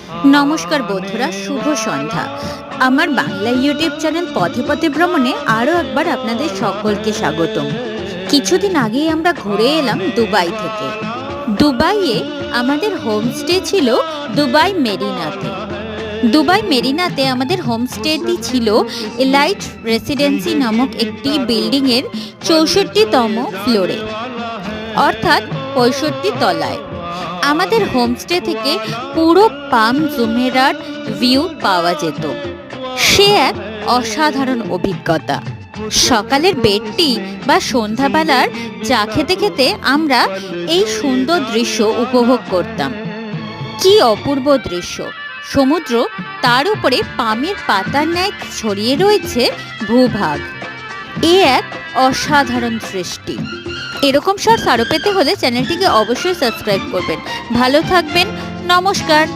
নমস্কার বন্ধুরা, শুভ সন্ধ্যা। আমার বাংলা ইউটিউব চ্যানেল পথে পথে ভ্রমণে আরও একবার আপনাদের সকলকে স্বাগতম। কিছুদিন আগেই আমরা ঘুরে এলাম দুবাই থেকে। দুবাইয়ে আমাদের হোমস্টে ছিল দুবাই মেরিনাতে। দুবাই মেরিনাতে আমাদের হোমস্টেটি ছিল এলাইট রেসিডেন্সি নামক একটি বিল্ডিংয়ের 64তম ফ্লোরে, অর্থাৎ 65 তলায়। আমাদের হোমস্টে থেকে পুরো পাম জুমেরার ভিউ পাওয়া যেত। সে এক অসাধারণ অভিজ্ঞতা। সকালের বেডটি বা সন্ধ্যাবেলার চা খেতে খেতে আমরা এই সুন্দর দৃশ্য উপভোগ করতাম। কি অপূর্ব দৃশ্য! সমুদ্র, তার উপরে পামের পাতার ন্যায় ছড়িয়ে রয়েছে ভূভাগ। এ এক অসাধারণ সৃষ্টি। এরকম শর্টস আরও পেতে হলে চ্যানেলটিকে অবশ্যই সাবস্ক্রাইব করবেন। ভালো থাকবেন। নমস্কার।